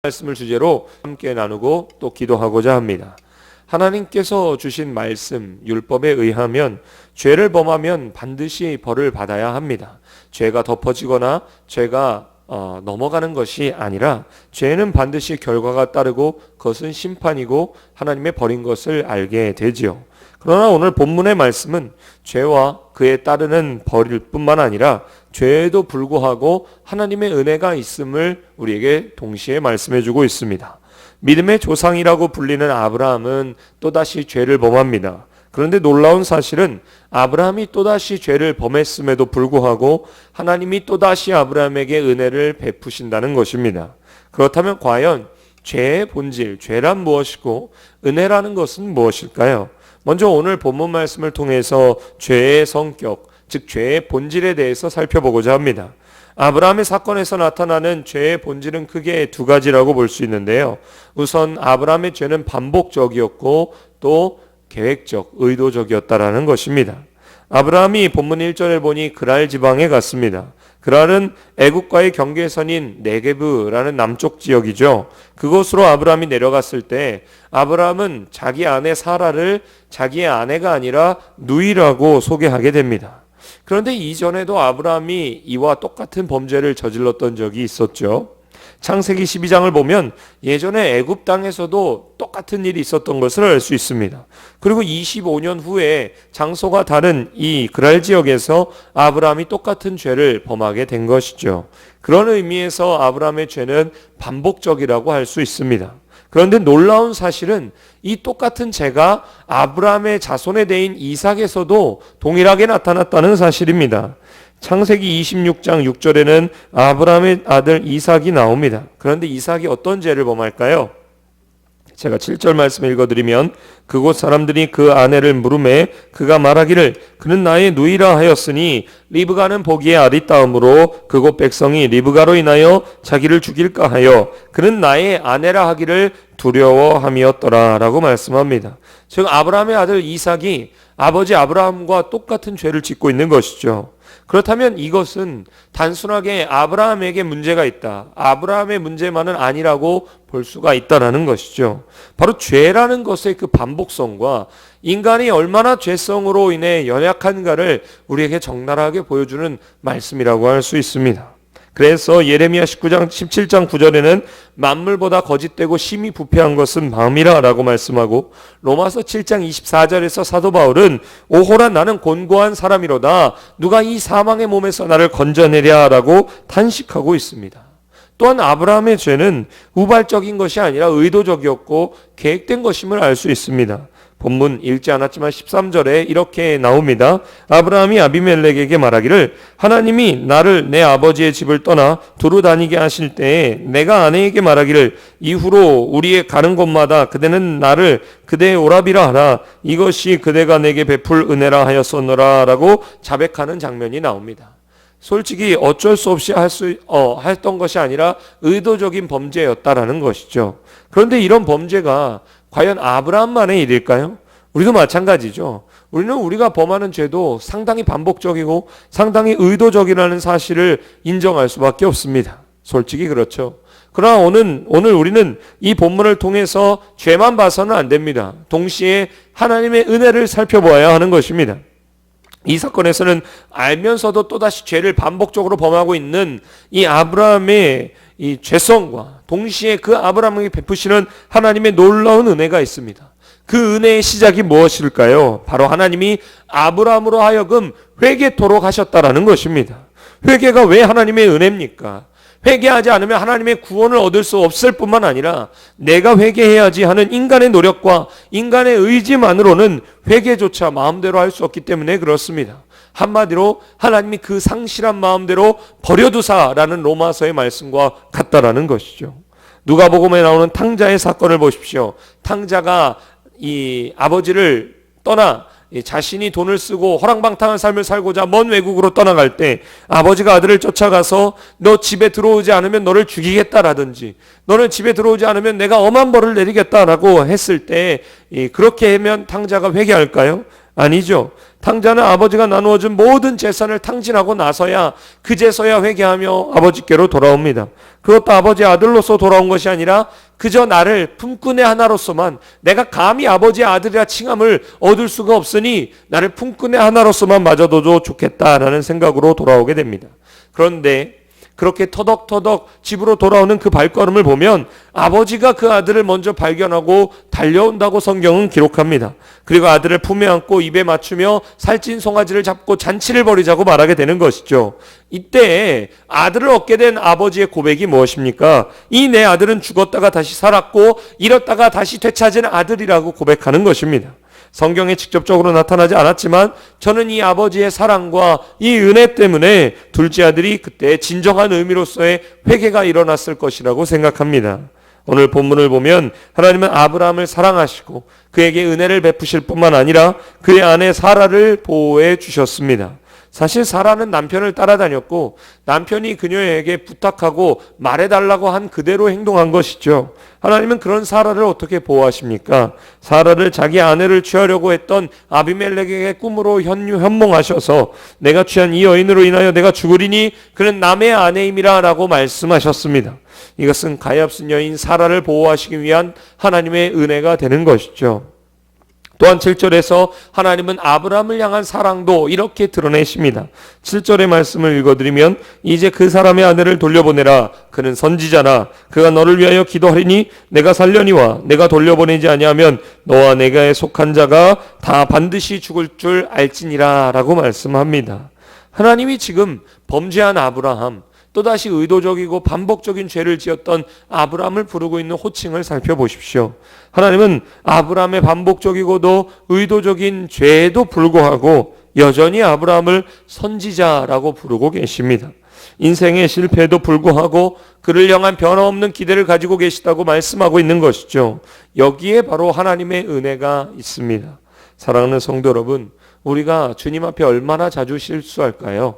말씀을 주제로 함께 나누고 또 기도하고자 합니다. 하나님께서 주신 말씀, 율법에 의하면 죄를 범하면 반드시 벌을 받아야 합니다. 죄가 덮어지거나 죄가 넘어가는 것이 아니라 죄는 반드시 결과가 따르고 그것은 심판이고 하나님의 벌인 것을 알게 되지요. 그러나 오늘 본문의 말씀은 죄와 그에 따르는 벌일 뿐만 아니라 죄에도 불구하고 하나님의 은혜가 있음을 우리에게 동시에 말씀해주고 있습니다. 믿음의 조상이라고 불리는 아브라함은 또다시 죄를 범합니다. 그런데 놀라운 사실은 아브라함이 또다시 죄를 범했음에도 불구하고 하나님이 또다시 아브라함에게 은혜를 베푸신다는 것입니다. 그렇다면 과연 죄의 본질, 죄란 무엇이고 은혜라는 것은 무엇일까요? 먼저 오늘 본문 말씀을 통해서 죄의 성격, 즉 죄의 본질에 대해서 살펴보고자 합니다. 아브라함의 사건에서 나타나는 죄의 본질은 크게 두 가지라고 볼 수 있는데요. 우선 아브라함의 죄는 반복적이었고 또 계획적, 의도적이었다라는 것입니다. 아브라함이 본문 1절에 보니 그랄 지방에 갔습니다. 그랄은 애국과의 경계선인 네게브라는 남쪽 지역이죠. 그곳으로 아브라함이 내려갔을 때 아브라함은 자기 아내 사라를 자기의 아내가 아니라 누이라고 소개하게 됩니다. 그런데 이전에도 아브라함이 이와 똑같은 범죄를 저질렀던 적이 있었죠. 창세기 12장을 보면 예전에 애굽 땅에서도 똑같은 일이 있었던 것을 알 수 있습니다. 그리고 25년 후에 장소가 다른 이 그랄 지역에서 아브라함이 똑같은 죄를 범하게 된 것이죠. 그런 의미에서 아브라함의 죄는 반복적이라고 할 수 있습니다. 그런데 놀라운 사실은 이 똑같은 죄가 아브라함의 자손의 대인 이삭에서도 동일하게 나타났다는 사실입니다. 창세기 26장 6절에는 아브라함의 아들 이삭이 나옵니다. 그런데 이삭이 어떤 죄를 범할까요? 제가 7절 말씀 읽어드리면 그곳 사람들이 그 아내를 물으매 그가 말하기를 그는 나의 누이라 하였으니 리브가는 보기에 아리따움으로 그곳 백성이 리브가로 인하여 자기를 죽일까 하여 그는 나의 아내라 하기를 두려워함이었더라 라고 말씀합니다. 즉 아브라함의 아들 이삭이 아버지 아브라함과 똑같은 죄를 짓고 있는 것이죠. 그렇다면 이것은 단순하게 아브라함에게 문제가 있다, 아브라함의 문제만은 아니라고 볼 수가 있다라는 것이죠. 바로 죄라는 것의 그 반복성과 인간이 얼마나 죄성으로 인해 연약한가를 우리에게 적나라하게 보여주는 말씀이라고 할 수 있습니다. 그래서 예레미야 19장 17장 9절에는 만물보다 거짓되고 심히 부패한 것은 마음이라 라고 말씀하고 로마서 7장 24절에서 사도 바울은 오호라 나는 곤고한 사람이로다 누가 이 사망의 몸에서 나를 건져내랴 라고 탄식하고 있습니다. 또한 아브라함의 죄는 우발적인 것이 아니라 의도적이었고 계획된 것임을 알 수 있습니다. 본문 읽지 않았지만 13절에 이렇게 나옵니다. 아브라함이 아비멜렉에게 말하기를 하나님이 나를 내 아버지의 집을 떠나 두루 다니게 하실 때에 내가 아내에게 말하기를 이후로 우리의 가는 곳마다 그대는 나를 그대의 오라비라 하라 이것이 그대가 내게 베풀 은혜라 하였었노라 라고 자백하는 장면이 나옵니다. 솔직히 어쩔 수 없이 했던 것이 아니라 의도적인 범죄였다라는 것이죠. 그런데 이런 범죄가 과연 아브라함만의 일일까요? 우리도 마찬가지죠. 우리는 우리가 범하는 죄도 상당히 반복적이고 상당히 의도적이라는 사실을 인정할 수밖에 없습니다. 솔직히 그렇죠. 그러나 오늘 우리는 이 본문을 통해서 죄만 봐서는 안 됩니다. 동시에 하나님의 은혜를 살펴보아야 하는 것입니다. 이 사건에서는 알면서도 또다시 죄를 반복적으로 범하고 있는 이 아브라함의 이 죄성과 동시에 그 아브라함에게 베푸시는 하나님의 놀라운 은혜가 있습니다. 그 은혜의 시작이 무엇일까요? 바로 하나님이 아브라함으로 하여금 회개토록 하셨다라는 것입니다. 회개가 왜 하나님의 은혜입니까? 회개하지 않으면 하나님의 구원을 얻을 수 없을 뿐만 아니라 내가 회개해야지 하는 인간의 노력과 인간의 의지만으로는 회개조차 마음대로 할 수 없기 때문에 그렇습니다. 한마디로 하나님이 그 상실한 마음대로 버려두사라는 로마서의 말씀과 같다라는 것이죠. 누가복음에 나오는 탕자의 사건을 보십시오. 탕자가 이 아버지를 떠나 자신이 돈을 쓰고 호랑방탕한 삶을 살고자 먼 외국으로 떠나갈 때 아버지가 아들을 쫓아가서 너 집에 들어오지 않으면 너를 죽이겠다라든지 너는 집에 들어오지 않으면 내가 엄한 벌을 내리겠다라고 했을 때 그렇게 하면 탕자가 회개할까요? 아니죠. 탕자는 아버지가 나누어준 모든 재산을 탕진하고 나서야 그제서야 회개하며 아버지께로 돌아옵니다. 그것도 아버지의 아들로서 돌아온 것이 아니라 그저 나를 품꾼의 하나로서만, 내가 감히 아버지의 아들이라 칭함을 얻을 수가 없으니 나를 품꾼의 하나로서만 맞아둬도 좋겠다라는 생각으로 돌아오게 됩니다. 그런데 그렇게 터덕터덕 집으로 돌아오는 그 발걸음을 보면 아버지가 그 아들을 먼저 발견하고 달려온다고 성경은 기록합니다. 그리고 아들을 품에 안고 입에 맞추며 살찐 송아지를 잡고 잔치를 벌이자고 말하게 되는 것이죠. 이때 아들을 얻게 된 아버지의 고백이 무엇입니까? 이 내 아들은 죽었다가 다시 살았고 잃었다가 다시 되찾은 아들이라고 고백하는 것입니다. 성경에 직접적으로 나타나지 않았지만 저는 이 아버지의 사랑과 이 은혜 때문에 둘째 아들이 그때 진정한 의미로서의 회개가 일어났을 것이라고 생각합니다. 오늘 본문을 보면 하나님은 아브라함을 사랑하시고 그에게 은혜를 베푸실 뿐만 아니라 그의 아내 사라를 보호해 주셨습니다. 사실 사라는 남편을 따라다녔고 남편이 그녀에게 부탁하고 말해달라고 한 그대로 행동한 것이죠. 하나님은 그런 사라를 어떻게 보호하십니까? 사라를 자기 아내를 취하려고 했던 아비멜렉에게 꿈으로 현몽하셔서 내가 취한 이 여인으로 인하여 내가 죽으리니 그는 남의 아내임이라 라고 말씀하셨습니다. 이것은 가엾은 여인 사라를 보호하시기 위한 하나님의 은혜가 되는 것이죠. 또한 7절에서 하나님은 아브라함을 향한 사랑도 이렇게 드러내십니다. 7절의 말씀을 읽어드리면 이제 그 사람의 아내를 돌려보내라. 그는 선지자나 그가 너를 위하여 기도하리니 내가 살려니와 내가 돌려보내지 아니하면 너와 내가 속한 자가 다 반드시 죽을 줄 알지니라 라고 말씀합니다. 하나님이 지금 범죄한 아브라함, 또다시 의도적이고 반복적인 죄를 지었던 아브라함을 부르고 있는 호칭을 살펴보십시오. 하나님은 아브라함의 반복적이고도 의도적인 죄에도 불구하고 여전히 아브라함을 선지자라고 부르고 계십니다. 인생의 실패에도 불구하고 그를 향한 변함없는 기대를 가지고 계시다고 말씀하고 있는 것이죠. 여기에 바로 하나님의 은혜가 있습니다. 사랑하는 성도 여러분, 우리가 주님 앞에 얼마나 자주 실수할까요?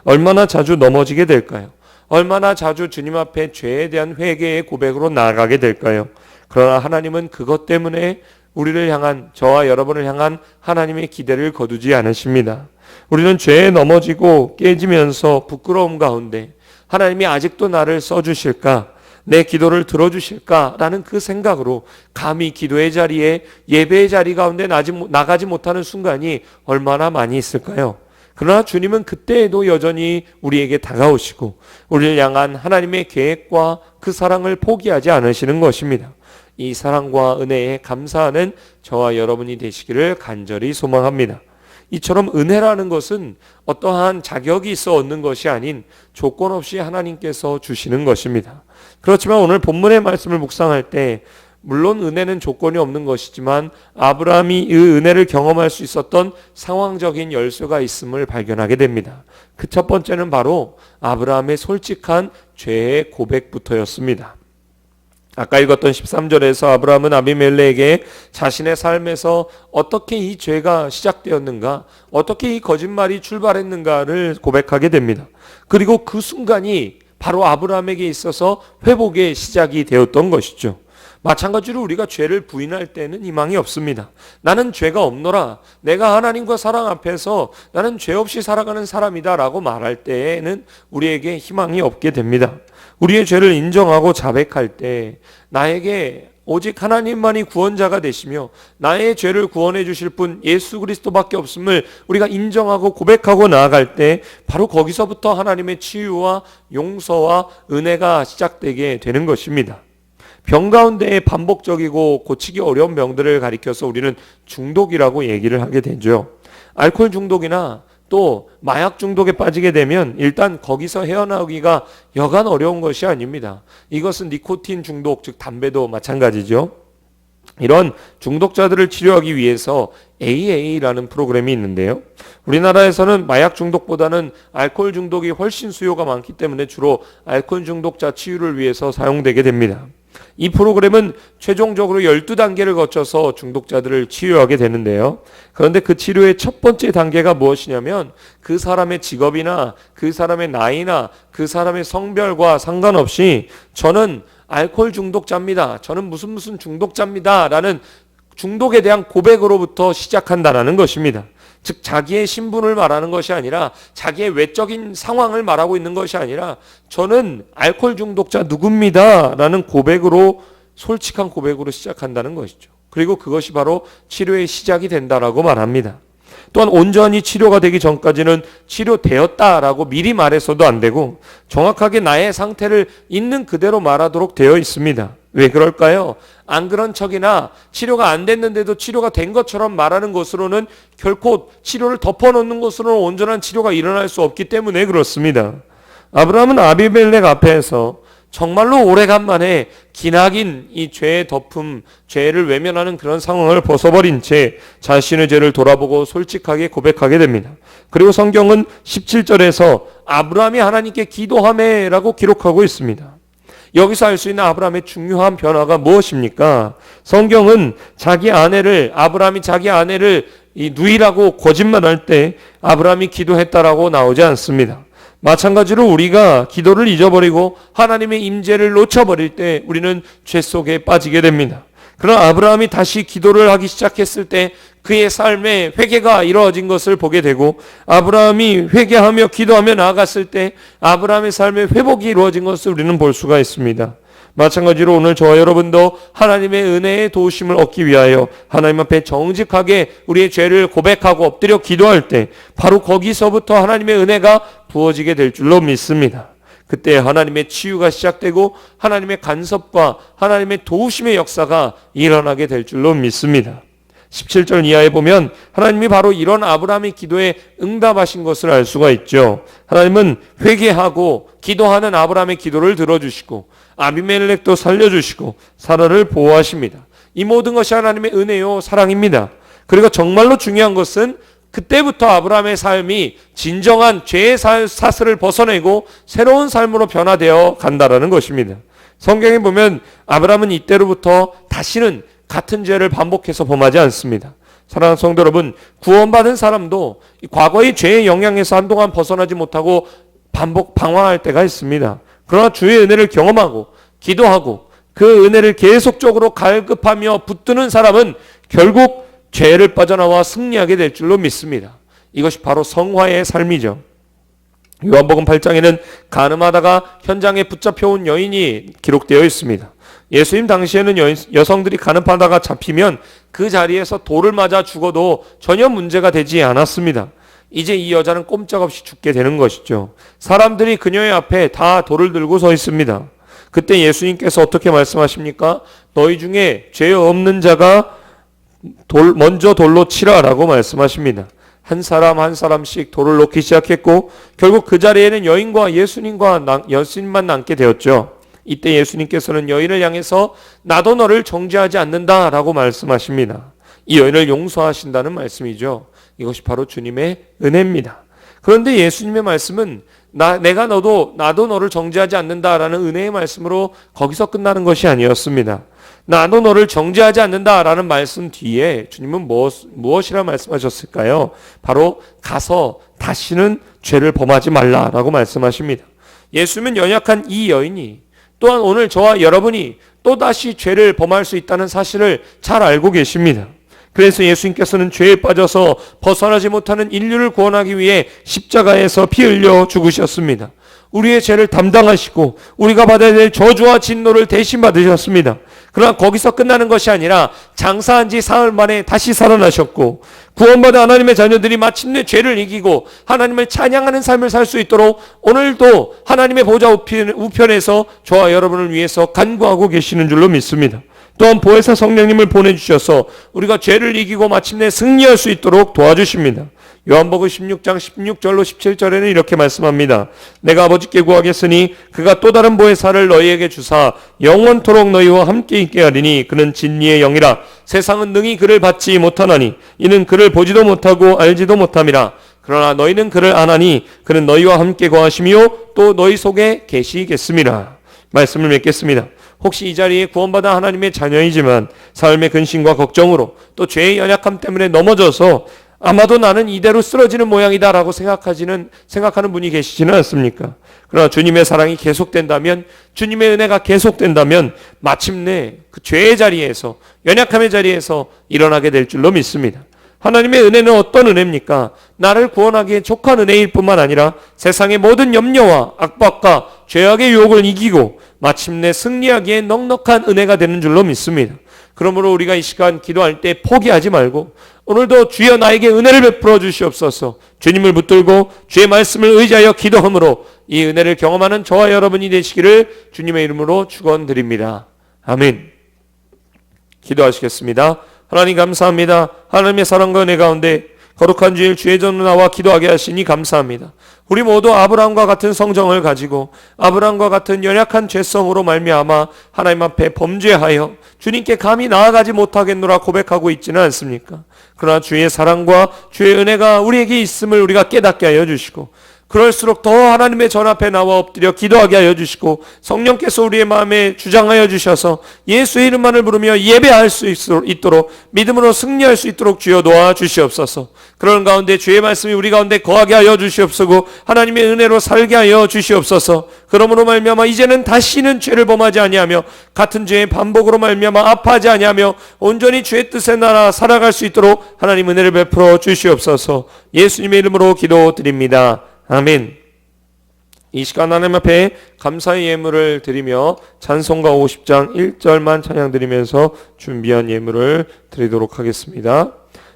얼마나 자주 넘어지게 될까요? 얼마나 자주 주님 앞에 죄에 대한 회개의 고백으로 나아가게 될까요? 그러나 하나님은 그것 때문에 우리를 향한, 저와 여러분을 향한 하나님의 기대를 거두지 않으십니다. 우리는 죄에 넘어지고 깨지면서 부끄러움 가운데 하나님이 아직도 나를 써주실까? 내 기도를 들어주실까라는 그 생각으로 감히 기도의 자리에, 예배의 자리 가운데 나가지 못하는 순간이 얼마나 많이 있을까요? 그러나 주님은 그때에도 여전히 우리에게 다가오시고 우리를 향한 하나님의 계획과 그 사랑을 포기하지 않으시는 것입니다. 이 사랑과 은혜에 감사하는 저와 여러분이 되시기를 간절히 소망합니다. 이처럼 은혜라는 것은 어떠한 자격이 있어 얻는 것이 아닌 조건 없이 하나님께서 주시는 것입니다. 그렇지만 오늘 본문의 말씀을 묵상할 때 물론 은혜는 조건이 없는 것이지만 아브라함이 이 은혜를 경험할 수 있었던 상황적인 열쇠가 있음을 발견하게 됩니다. 그 첫 번째는 바로 아브라함의 솔직한 죄의 고백부터였습니다. 아까 읽었던 13절에서 아브라함은 아비멜렉에게 자신의 삶에서 어떻게 이 죄가 시작되었는가, 어떻게 이 거짓말이 출발했는가를 고백하게 됩니다. 그리고 그 순간이 바로 아브라함에게 있어서 회복의 시작이 되었던 것이죠. 마찬가지로 우리가 죄를 부인할 때는 희망이 없습니다. 나는 죄가 없노라. 내가 하나님과 사랑 앞에서 나는 죄 없이 살아가는 사람이다 라고 말할 때에는 우리에게 희망이 없게 됩니다. 우리의 죄를 인정하고 자백할 때 나에게 오직 하나님만이 구원자가 되시며 나의 죄를 구원해 주실 분 예수 그리스도밖에 없음을 우리가 인정하고 고백하고 나아갈 때 바로 거기서부터 하나님의 치유와 용서와 은혜가 시작되게 되는 것입니다. 병 가운데에 반복적이고 고치기 어려운 병들을 가리켜서 우리는 중독이라고 얘기를 하게 되죠. 알코올 중독이나 또 마약 중독에 빠지게 되면 일단 거기서 헤어나오기가 여간 어려운 것이 아닙니다. 이것은 니코틴 중독, 즉 담배도 마찬가지죠. 이런 중독자들을 치료하기 위해서 AA라는 프로그램이 있는데요. 우리나라에서는 마약 중독보다는 알코올 중독이 훨씬 수요가 많기 때문에 주로 알코올 중독자 치유를 위해서 사용되게 됩니다. 이 프로그램은 최종적으로 12단계를 거쳐서 중독자들을 치유하게 되는데요. 그런데 그 치료의 첫 번째 단계가 무엇이냐면 그 사람의 직업이나 그 사람의 나이나 그 사람의 성별과 상관없이 저는 알코올 중독자입니다. 저는 무슨 중독자입니다. 라는 중독에 대한 고백으로부터 시작한다라는 것입니다. 즉 자기의 신분을 말하는 것이 아니라 자기의 외적인 상황을 말하고 있는 것이 아니라 저는 알코올 중독자 누굽니다 라는 고백으로, 솔직한 고백으로 시작한다는 것이죠. 그리고 그것이 바로 치료의 시작이 된다라고 말합니다. 또한 온전히 치료가 되기 전까지는 치료되었다라고 미리 말해서도 안 되고 정확하게 나의 상태를 있는 그대로 말하도록 되어 있습니다. 왜 그럴까요? 안 그런 척이나 치료가 안 됐는데도 치료가 된 것처럼 말하는 것으로는 결코 치료를 덮어놓는 것으로는 온전한 치료가 일어날 수 없기 때문에 그렇습니다. 아브라함은 아비멜렉 앞에서 정말로 오래간만에 기나긴 이 죄의 덮음, 죄를 외면하는 그런 상황을 벗어버린 채 자신의 죄를 돌아보고 솔직하게 고백하게 됩니다. 그리고 성경은 17절에서 아브라함이 하나님께 기도하매라고 기록하고 있습니다. 여기서 알 수 있는 아브라함의 중요한 변화가 무엇입니까? 성경은 아브라함이 자기 아내를 이 누이라고 거짓말할 때 아브라함이 기도했다라고 나오지 않습니다. 마찬가지로 우리가 기도를 잊어버리고 하나님의 임재를 놓쳐버릴 때 우리는 죄 속에 빠지게 됩니다. 그러나 아브라함이 다시 기도를 하기 시작했을 때 그의 삶에 회개가 이루어진 것을 보게 되고, 아브라함이 회개하며 기도하며 나아갔을 때 아브라함의 삶에 회복이 이루어진 것을 우리는 볼 수가 있습니다. 마찬가지로 오늘 저와 여러분도 하나님의 은혜의 도우심을 얻기 위하여 하나님 앞에 정직하게 우리의 죄를 고백하고 엎드려 기도할 때 바로 거기서부터 하나님의 은혜가 부어지게 될 줄로 믿습니다. 그때 하나님의 치유가 시작되고 하나님의 간섭과 하나님의 도우심의 역사가 일어나게 될 줄로 믿습니다. 17절 이하에 보면 하나님이 바로 이런 아브라함의 기도에 응답하신 것을 알 수가 있죠. 하나님은 회개하고 기도하는 아브라함의 기도를 들어주시고 아비멜렉도 살려주시고 사라를 보호하십니다. 이 모든 것이 하나님의 은혜요 사랑입니다. 그리고 정말로 중요한 것은 그때부터 아브라함의 삶이 진정한 죄의 사슬을 벗어내고 새로운 삶으로 변화되어 간다라는 것입니다. 성경에 보면 아브라함은 이때로부터 다시는 같은 죄를 반복해서 범하지 않습니다. 사랑하는 성도 여러분, 구원받은 사람도 과거의 죄의 영향에서 한동안 벗어나지 못하고 방황할 때가 있습니다. 그러나 주의 은혜를 경험하고 기도하고 그 은혜를 계속적으로 갈급하며 붙드는 사람은 결국 죄를 빠져나와 승리하게 될 줄로 믿습니다. 이것이 바로 성화의 삶이죠. 요한복음 8장에는 간음하다가 현장에 붙잡혀온 여인이 기록되어 있습니다. 예수님 당시에는 여성들이 간음하다가 잡히면 그 자리에서 돌을 맞아 죽어도 전혀 문제가 되지 않았습니다. 이제 이 여자는 꼼짝없이 죽게 되는 것이죠. 사람들이 그녀의 앞에 다 돌을 들고 서 있습니다. 그때 예수님께서 어떻게 말씀하십니까? 너희 중에 죄 없는 자가 먼저 돌로 치라라고 말씀하십니다. 한 사람 한 사람씩 돌을 놓기 시작했고 결국 그 자리에는 여인과 예수님만 남게 되었죠. 이때 예수님께서는 여인을 향해서 나도 너를 정죄하지 않는다라고 말씀하십니다. 이 여인을 용서하신다는 말씀이죠. 이것이 바로 주님의 은혜입니다. 그런데 예수님의 말씀은 나도 너를 정죄하지 않는다라는 은혜의 말씀으로 거기서 끝나는 것이 아니었습니다. 나도 너를 정죄하지 않는다라는 말씀 뒤에 주님은 무엇이라 말씀하셨을까요? 바로 가서 다시는 죄를 범하지 말라라고 말씀하십니다. 예수님은 연약한 이 여인이 또한 오늘 저와 여러분이 또다시 죄를 범할 수 있다는 사실을 잘 알고 계십니다. 그래서 예수님께서는 죄에 빠져서 벗어나지 못하는 인류를 구원하기 위해 십자가에서 피 흘려 죽으셨습니다. 우리의 죄를 담당하시고 우리가 받아야 될 저주와 진노를 대신 받으셨습니다. 그러나 거기서 끝나는 것이 아니라 장사한 지 사흘 만에 다시 살아나셨고 구원받은 하나님의 자녀들이 마침내 죄를 이기고 하나님을 찬양하는 삶을 살 수 있도록 오늘도 하나님의 보좌 우편에서 저와 여러분을 위해서 간구하고 계시는 줄로 믿습니다. 또한 보혜사 성령님을 보내주셔서 우리가 죄를 이기고 마침내 승리할 수 있도록 도와주십니다. 요한복음 16장 16절로 17절에는 이렇게 말씀합니다. 내가 아버지께 구하겠으니 그가 또 다른 보혜사를 너희에게 주사 영원토록 너희와 함께 있게 하리니 그는 진리의 영이라. 세상은 능히 그를 받지 못하나니 이는 그를 보지도 못하고 알지도 못함이라. 그러나 너희는 그를 아나니 그는 너희와 함께 거하시며 또 너희 속에 계시겠습니다. 말씀을 맺겠습니다. 혹시 이 자리에 구원받은 하나님의 자녀이지만 삶의 근심과 걱정으로 또 죄의 연약함 때문에 넘어져서 아마도 나는 이대로 쓰러지는 모양이다라고 생각하는 분이 계시지는 않습니까? 그러나 주님의 사랑이 계속된다면, 주님의 은혜가 계속된다면 마침내 그 죄의 자리에서, 연약함의 자리에서 일어나게 될 줄로 믿습니다. 하나님의 은혜는 어떤 은혜입니까? 나를 구원하기에 족한 은혜일 뿐만 아니라 세상의 모든 염려와 압박과 죄악의 유혹을 이기고 마침내 승리하기에 넉넉한 은혜가 되는 줄로 믿습니다. 그러므로 우리가 이 시간 기도할 때 포기하지 말고 오늘도 주여 나에게 은혜를 베풀어 주시옵소서, 주님을 붙들고 주의 말씀을 의지하여 기도함으로 이 은혜를 경험하는 저와 여러분이 되시기를 주님의 이름으로 축원드립니다. 아멘. 기도하시겠습니다. 하나님 감사합니다. 하나님의 사랑과 은혜 가운데 거룩한 주일 주의 전으로 나와 기도하게 하시니 감사합니다. 우리 모두 아브라함과 같은 성정을 가지고 아브라함과 같은 연약한 죄성으로 말미암아 하나님 앞에 범죄하여 주님께 감히 나아가지 못하겠노라 고백하고 있지는 않습니까? 그러나 주의 사랑과 주의 은혜가 우리에게 있음을 우리가 깨닫게 하여 주시고, 그럴수록 더 하나님의 전 앞에 나와 엎드려 기도하게 하여 주시고, 성령께서 우리의 마음에 주장하여 주셔서 예수의 이름만을 부르며 예배할 수 있도록 믿음으로 승리할 수 있도록 주여 도와 주시옵소서. 그런 가운데 주의 말씀이 우리 가운데 거하게 하여 주시옵소서. 하나님의 은혜로 살게 하여 주시옵소서. 그러므로 말미암아 이제는 다시는 죄를 범하지 아니하며 같은 죄의 반복으로 말미암아 아파하지 아니하며 온전히 주의 뜻에 따라 살아갈 수 있도록 하나님 은혜를 베풀어 주시옵소서. 예수님의 이름으로 기도드립니다. 아멘. 이 시간 하나님 앞에 감사의 예물을 드리며 찬송가 50장 1절만 찬양 드리면서 준비한 예물을 드리도록 하겠습니다.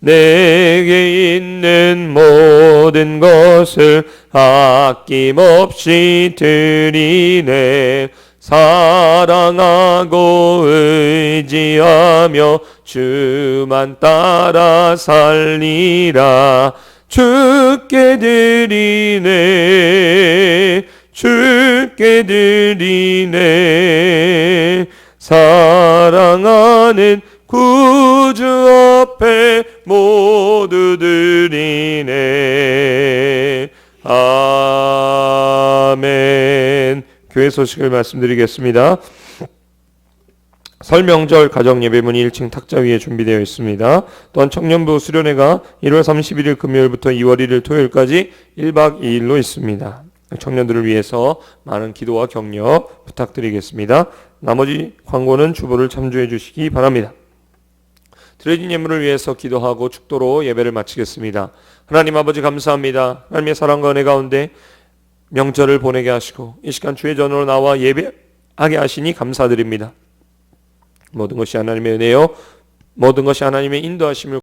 내게 있는 모든 것을 아낌없이 드리네. 사랑하고 의지하며 주만 따라 살리라. 주께 드리네, 주께 드리네. 사랑하는 구주 앞에 모두 드리네. 아멘. 교회 소식을 말씀드리겠습니다. 설 명절 가정예배문이 1층 탁자 위에 준비되어 있습니다. 또한 청년부 수련회가 1월 31일 금요일부터 2월 1일 토요일까지 1박 2일로 있습니다. 청년들을 위해서 많은 기도와 격려 부탁드리겠습니다. 나머지 광고는 주보를 참조해 주시기 바랍니다. 드려진 예물을 위해서 기도하고 축도로 예배를 마치겠습니다. 하나님 아버지 감사합니다. 하나님의 사랑과 은혜 가운데 명절을 보내게 하시고 이 시간 주의 전으로 나와 예배하게 하시니 감사드립니다. 모든 것이 하나님의 은혜요, 모든 것이 하나님의 인도하심을